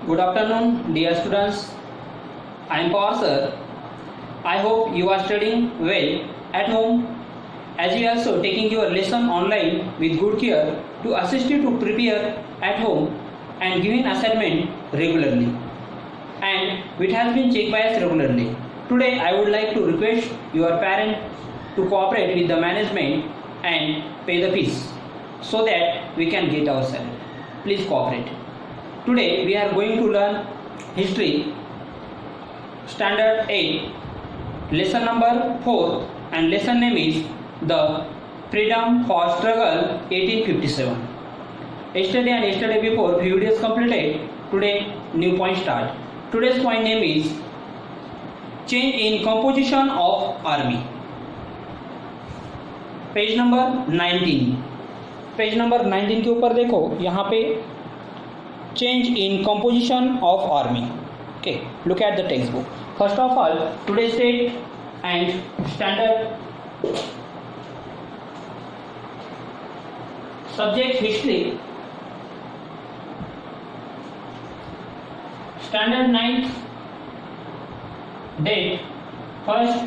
Good afternoon, dear students. I am Pawar sir. I hope you are studying well at home, as we are also taking your lesson online with good care to assist you to prepare at home and giving assignment regularly, and which has been checked by us regularly. Today I would like to request your parent to cooperate with the management and pay the fees so that we can get our salary. Please cooperate. Today we are going to learn history standard 8 lesson number 4, and lesson name is the freedom for struggle 1857. Yesterday and yesterday before few videos completed. Today new point start. Today's point name is change in composition of army. Page number 19. Page number 19 के ऊपर देखो, यहाँ पे change in composition of army. Okay, look at the text book. First of all today's date and standard subject history, standard 9th, date 1st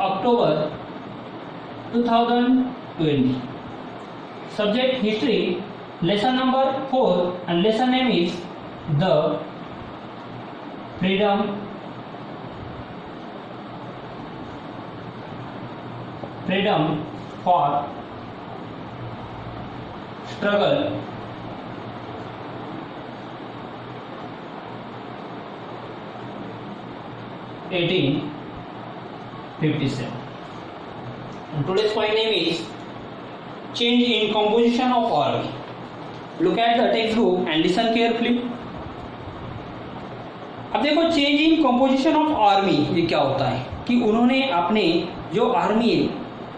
October 2020. Subject history, lesson number 4, and lesson name is the freedom for struggle 1857. And today's point name is change in composition of army. Look at the textbook and listen carefully. अब देखो, change in composition of army ये क्या होता है कि उन्होंने अपने जो आर्मी है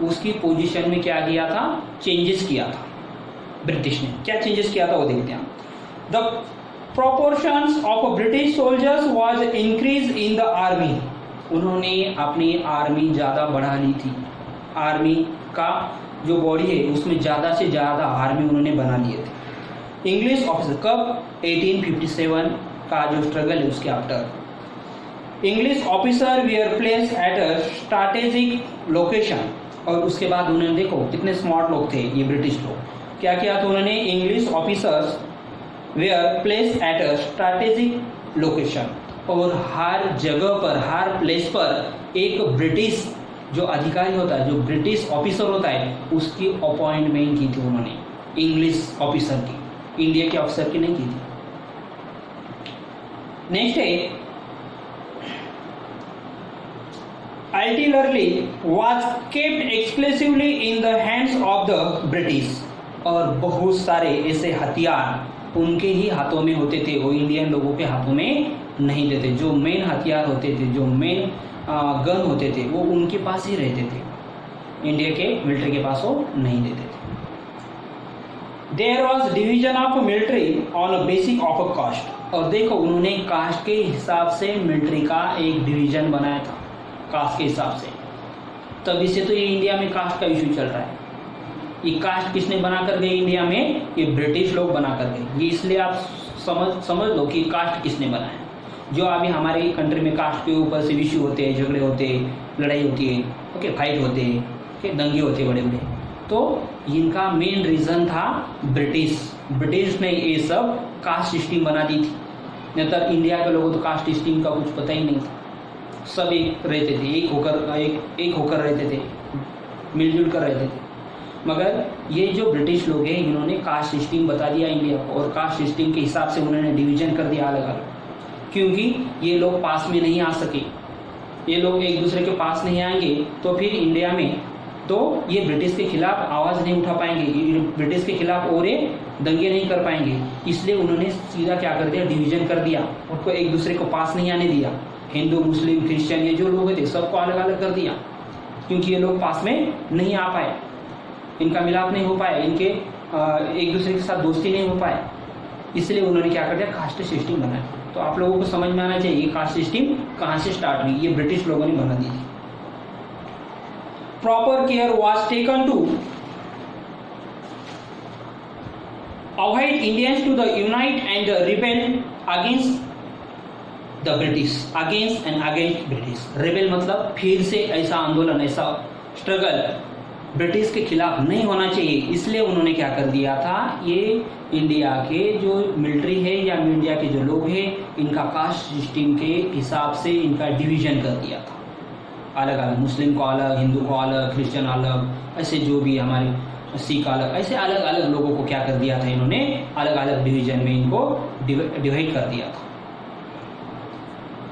उसकी पोजीशन में क्या किया था, चेंजेस किया था. ब्रिटिश ने क्या चेंजेस किया था वो देखते हैं. The proportions of British soldiers was increase in the army. उन्होंने अपनी आर्मी ज़्यादा बढ़ा ली थी. आर्मी का जो बॉडी है उसमें ज़्यादा से ज़्यादा आर्मी उन्होंने बना लिए थे. इंग्लिश ऑफिसर कब, 1857 का जो स्ट्रगल है उसके after. English officer were place at a strategic location. और उसके बाद उन्होंने देखो कितने स्मार्ट लोग थे ये ब्रिटिश लोग. क्या किया था उन्होंने, English officers were place at a strategic location. और हर जगह पर, हर प्लेस पर एक ब्रिटिश जो अधिकारी होता है, जो ब्रिटिश ऑफिसर होता है, उसकी अपॉइंटमेंट की थी उन्होंने. इंग्लिश ऑफिसर की, इंडिया के ऑफिसर की नहीं की थी. नेक्स्ट है artillery was kept exclusively in the hands of the British. और बहुत सारे ऐसे हथियार उनके ही हाथों में होते थे, वो इंडियन लोगों के हाथों में नहीं देते. जो मेन हथियार होते थे, जो मेन गन होते थे, वो उनके पास ही रहते थे. इंडिया के मिलिट्री के पास वो नहीं देते थे. There was division of military on a basic of a caste. और देखो उन्होंने कास्ट के हिसाब से मिलिट्री का एक डिवीजन बनाया था, कास्ट के हिसाब से. तभी से तो ये इंडिया में कास्ट का इशू चल रहा है. ये कास्ट किसने बना कर गए इंडिया में, ये ब्रिटिश लोग बना कर गए. ये इसलिए आप समझ लो कि कास्ट किसने बनाया. जो अभी हमारे कंट्री में कास्ट के ऊपर से इशू होते हैं, झगड़े होते हैं, लड़ाई होती है, ओके, फाइट होते हैं, ओके, दंगे होते हैं बड़े बड़े, तो इनका मेन रीज़न था ब्रिटिश ने ये सब कास्ट सिस्टम बना दी थी. नहीं तो इंडिया के लोगों को तो कास्ट सिस्टम का कुछ पता ही नहीं था. सब एक रहते थे, एक होकर रहते थे, मिलजुल कर रहते थे. मगर ये जो ब्रिटिश लोग हैं इन्होंने कास्ट सिस्टम बता दिया इंडिया को, और कास्ट सिस्टम के हिसाब से उन्होंने डिवीजन कर दिया अलग अलग. क्योंकि ये लोग पास में नहीं आ सके, ये लोग एक दूसरे के पास नहीं आएंगे तो फिर इंडिया में तो ये ब्रिटिश के खिलाफ आवाज़ नहीं उठा पाएंगे, ब्रिटिश के खिलाफ और दंगे नहीं कर पाएंगे. इसलिए उन्होंने सीधा क्या कर दिया, डिवीजन कर दिया. उनको एक दूसरे को पास नहीं आने दिया. हिंदू, मुस्लिम, क्रिश्चियन ये जो लोग थे सबको अलग अलग कर दिया, क्योंकि ये लोग पास में नहीं आ पाए, इनका मिलाप नहीं हो पाया, इनके एक दूसरे के साथ दोस्ती नहीं हो पाए. इसलिए उन्होंने क्या कर दिया, कास्ट सिस्टम बनाया. तो आप लोगों को समझ में आना चाहिए कास्ट सिस्टम कहाँ से स्टार्ट हुई. ये ब्रिटिश लोगों ने बना दी थी. Proper care was taken to avoid Indians to the unite and rebel against the British, against and against British. Rebel मतलब फिर से ऐसा आंदोलन, ऐसा स्ट्रगल ब्रिटिश के खिलाफ नहीं होना चाहिए, इसलिए उन्होंने क्या कर दिया था, ये इंडिया के जो मिलिट्री है या इंडिया के जो लोग हैं इनका कास्ट सिस्टम के हिसाब से इनका डिवीजन कर दिया था, अलग अलग, मुस्लिम को अलग, हिंदू को अलग, क्रिश्चियन अलग, ऐसे जो भी हमारे सिख अलग, ऐसे अलग अलग लोगों को क्या कर दिया था इन्होंने, अलग अलग डिवीजन में इनको डिवाइड कर दिया था,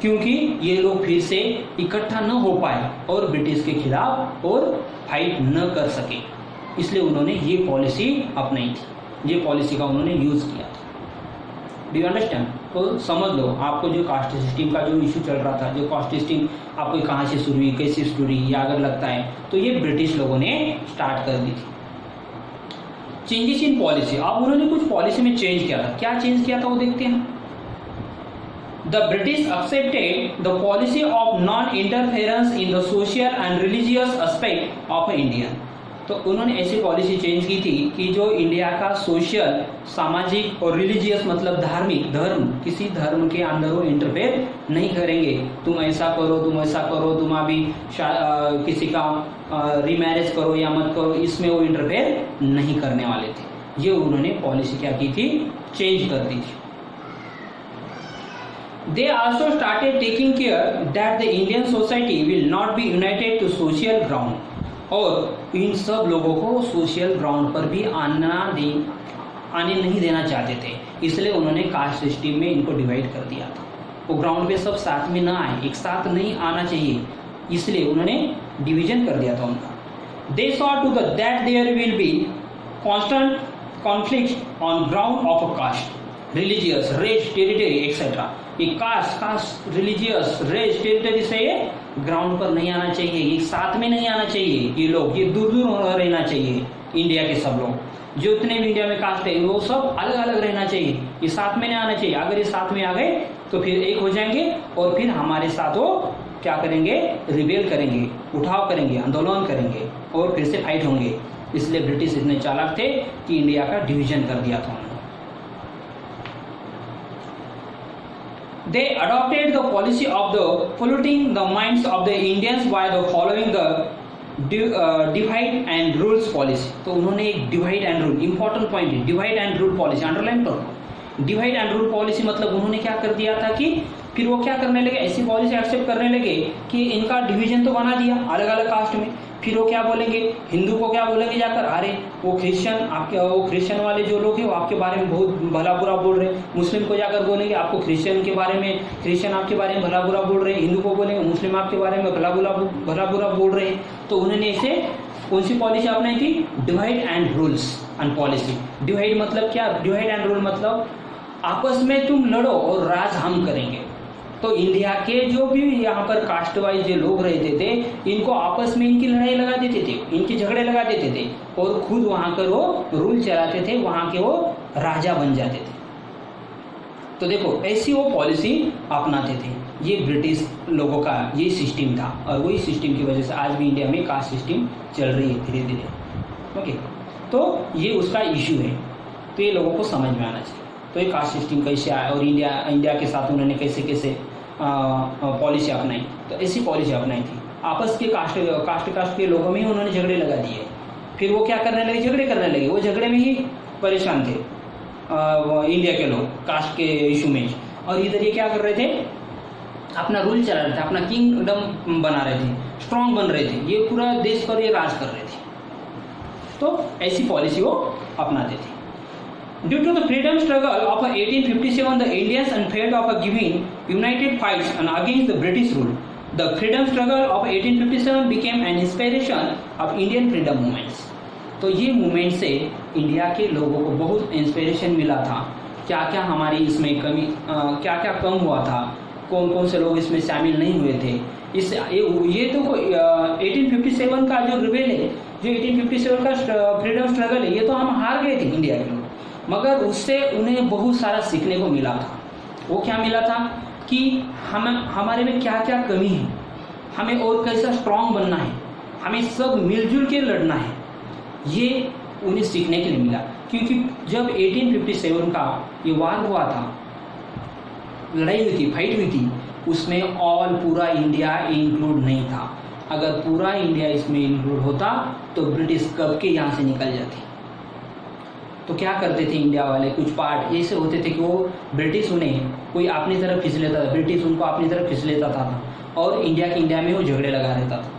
क्योंकि ये लोग फिर से इकट्ठा न हो पाए और ब्रिटिश के खिलाफ और फाइट न कर सके, इसलिए उन्होंने ये पॉलिसी अपनाई थी, ये पॉलिसी का उन्होंने यूज किया था। Do you understand? तो समझ लो, आपको जो कास्ट सिस्टम का जो इशू चल रहा था, जो कास्ट सिस्टम आपको कहाँ से शुरू हुई, कैसे शुरू हुई, या अगर लगता है तो ये ब्रिटिश लोगों ने स्टार्ट कर दी थी। चेंजेस इन पॉलिसी, अब उन्होंने कुछ पॉलिसी में चेंज किया था, क्या चेंज किया था वो देखते हैं। The British accepted the policy of non-interference in the social and religious aspect of India। तो उन्होंने ऐसी पॉलिसी चेंज की थी कि जो इंडिया का सोशल, सामाजिक और रिलीजियस मतलब धार्मिक, धर्म, किसी धर्म के अंदर वो इंटरफेयर नहीं करेंगे, तुम ऐसा करो, तुम ऐसा करो, तुम अभी किसी का रीमैरिज करो या मत करो, इसमें वो इंटरफेयर नहीं करने वाले थे। ये उन्होंने पॉलिसी क्या की थी, चेंज कर दी थी। They also started taking care that the Indian society will not be united to social ground, और इन सब लोगों को सोशल ग्राउंड पर भी आने नहीं देना चाहते थे, इसलिए उन्होंने कास्ट सिस्टम में इनको डिवाइड कर दिया था। वो ग्राउंड पे सब साथ में ना आए, एक साथ नहीं आना चाहिए, इसलिए उन्होंने डिवीजन कर दिया था उनका। They saw to that there will be constant conflict on ground of a caste, religious, race, territory, etc। ये कास्ट, रिलीजियस, रेस, टेरिटरी से ये ग्राउंड पर नहीं आना चाहिए, एक साथ में नहीं आना चाहिए, ये लोग, ये दूर दूर रहना चाहिए। इंडिया के सब लोग जो इतने भी इंडिया में कास्ट है वो सब अलग अलग रहना चाहिए, ये साथ में नहीं आना चाहिए। अगर ये साथ में आ गए तो फिर एक हो जाएंगे और फिर हमारे साथ वो क्या करेंगे, रिबेल करेंगे, उठाव करेंगे, आंदोलन करेंगे और फिर से फाइट होंगे। इसलिए ब्रिटिश इतने चालाक थे कि इंडिया का डिवीजन कर दिया था उन्होंने। They adopted the policy of the polluting the minds of the Indians by the following the divide and rules policy। तो उन्होंने एक divide and rule, important point है, divide and rule policy, underline करो। Divide and rule policy मतलब उन्होंने क्या कर दिया था कि फिर वो क्या करने लगे, ऐसी पॉलिसी एक्सेप्ट करने लगे कि इनका डिवीजन तो बना दिया अलग अलग कास्ट में, फिर वो क्या बोलेंगे, हिंदू को क्या बोलेंगे जाकर, अरे वो क्रिश्चियन, आपके वो क्रिश्चियन वाले जो लोग हैं वो आपके बारे में बहुत भला बुरा बोल रहे हैं। मुस्लिम को जाकर बोलेंगे आपको क्रिश्चियन के बारे में, क्रिश्चियन आपके बारे में भला बुरा बोल रहे हैं। हिंदू को बोलेंगे मुस्लिम आपके बारे में भला बुरा बोल रहे हैं। तो उन्होंने ऐसे कौन सी पॉलिसी अपनाई थी, divide and rules and policy. Divide मतलब क्या, डिवाइड एंड रूल मतलब आपस में तुम लड़ो और राज हम करेंगे। तो इंडिया के जो भी यहाँ पर कास्ट वाइज जो लोग रहते थे इनको आपस में इनकी लड़ाई लगा देते थे, इनके झगड़े लगा देते थे और खुद वहां पर वो रूल चलाते थे, वहां के वो राजा बन जाते थे। तो देखो ऐसी वो पॉलिसी अपनाते थे। ये ब्रिटिश लोगों का ये सिस्टम था और वही सिस्टम की वजह से आज भी इंडिया में कास्ट सिस्टम चल रही है धीरे धीरे। ओके, तो ये उसका इश्यू है, तो ये लोगों को समझ में आना चाहिए। तो ये कास्ट सिस्टम कैसे आया और इंडिया के साथ उन्होंने कैसे कैसे पॉलिसी अपनाई। तो ऐसी पॉलिसी अपनाई थी, आपस के कास्ट के लोगों में ही उन्होंने झगड़े लगा दिए। फिर वो क्या करने लगे, झगड़े करने लगे, वो झगड़े में ही परेशान थे इंडिया के लोग कास्ट के इशू में। और इधर ये क्या कर रहे थे, अपना रूल चला रहे थे, अपना किंगडम बना रहे थे, स्ट्रांग बन रहे थे, ये पूरा देश पर ये राज कर रहे थे। तो ऐसी पॉलिसी वो अपनाते थे। Due to the freedom struggle of 1857, the Indians unfailed of giving united fights and against the British rule. The freedom struggle of 1857 became an inspiration of Indian freedom movements. तो ये मूवमेंट से India के लोगों को बहुत inspiration मिला था। क्या क्या हमारी इसमें कमी, क्या क्या कम हुआ था, कौन कौन से लोग इसमें शामिल नहीं हुए थे। ये तो 1857 का जो रिबेल है, जो 1857 का फ्रीडम स्ट्रगल है, ये तो हम हार गए थे इंडिया के लोग, मगर उससे उन्हें बहुत सारा सीखने को मिला था। वो क्या मिला था कि हमारे में क्या क्या कमी है, हमें और कैसा स्ट्रांग बनना है, हमें सब मिलजुल के लड़ना है, ये उन्हें सीखने के लिए मिला। क्योंकि जब 1857 का ये वार हुआ था लड़ाई हुई थी, फाइट हुई थी, उसमें ऑल पूरा इंडिया इंक्लूड नहीं था। अगर पूरा इंडिया इसमें इंक्लूड होता तो ब्रिटिश कब के यहाँ से निकल जाती। तो क्या करते थे इंडिया वाले, कुछ पार्ट ऐसे होते थे कि वो ब्रिटिश उन्हें कोई अपनी तरफ खींच लेता था, ब्रिटिश उनको अपनी तरफ खींच लेता था और इंडिया में वो झगड़े लगा रहता था।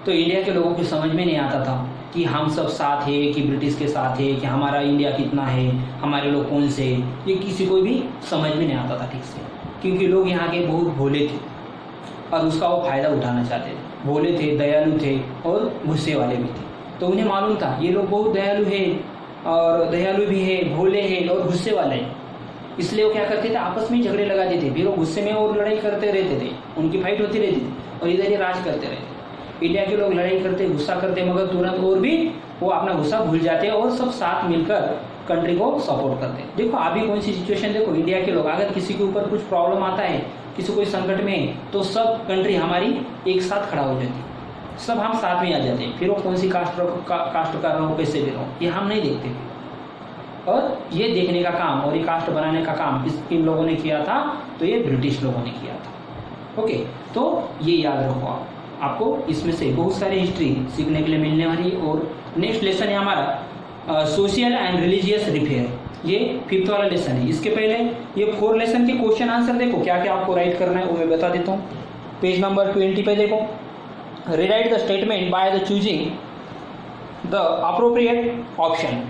तो इंडिया के लोगों को समझ में नहीं आता था कि हम सब साथ है कि ब्रिटिश के साथ है, कि हमारा इंडिया कितना है, हमारे लोग कौन से, ये किसी को भी समझ में नहीं आता था ठीक से, क्योंकि लोग यहाँ के बहुत भोले थे और उसका वो फायदा उठाना चाहते थे। भोले थे, दयालु थे और गुस्से वाले भी थे। तो उन्हें मालूम था ये लोग बहुत दयालु है और दयालु भी है, भोले हैं और गुस्से वाले हैं, इसलिए वो क्या करते थे, आपस में झगड़े लगा देते, फिर वो गुस्से में और लड़ाई करते रहते थे, उनकी फाइट होती रहती थी और इधर ही राज करते रहते। इंडिया के लोग लड़ाई करते, गुस्सा करते, मगर तुरंत और भी वो अपना गुस्सा भूल जाते और सब साथ मिलकर कंट्री को सपोर्ट करते। देखो अभी कौन सी सिचुएशन, देखो इंडिया के लोग अगर किसी के ऊपर कुछ प्रॉब्लम आता है, किसी कोई संकट में है, तो सब कंट्री हमारी एक साथ खड़ा हो जाती, सब हम साथ में आ जाते हैं। फिर वो कौन सी कास्ट कर रहा हो, कैसे भी रहो, ये हम नहीं देखते। और ये देखने का काम और ये कास्ट बनाने का काम किन लोगों ने किया था, तो ये ब्रिटिश लोगों ने किया था। ओके, तो ये याद रखो आपको इसमें से बहुत सारी हिस्ट्री सीखने के लिए मिलने वाली। और नेक्स्ट लेसन है हमारा सोशल एंड रिलीजियस रिफेयर, ये 5th वाला लेसन है। इसके पहले ये 4 लेसन के क्वेश्चन आंसर देखो क्या क्या आपको राइट करना है वो मैं बता देता हूँ। पेज नंबर 20 पे देखो, rewrite the statement by the choosing the appropriate option.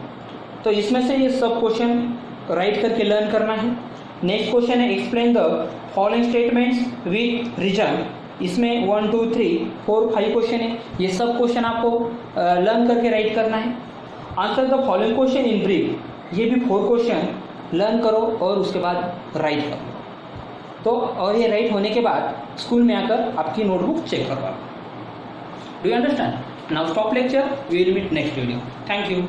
तो इसमें से ये सब क्वेश्चन राइट करके लर्न करना है। नेक्स्ट क्वेश्चन है explain the following statements with reason. इसमें 1 2 3 4 5 क्वेश्चन है, ये सब क्वेश्चन आपको लर्न करके राइट करना है। Answer the following question in brief, ये भी 4 क्वेश्चन लर्न करो और उसके बाद राइट करो। तो और ये राइट होने के बाद स्कूल में आकर आपकी नोटबुक चेक करवा। Do you understand? Now stop lecture, we will meet next video. Thank you.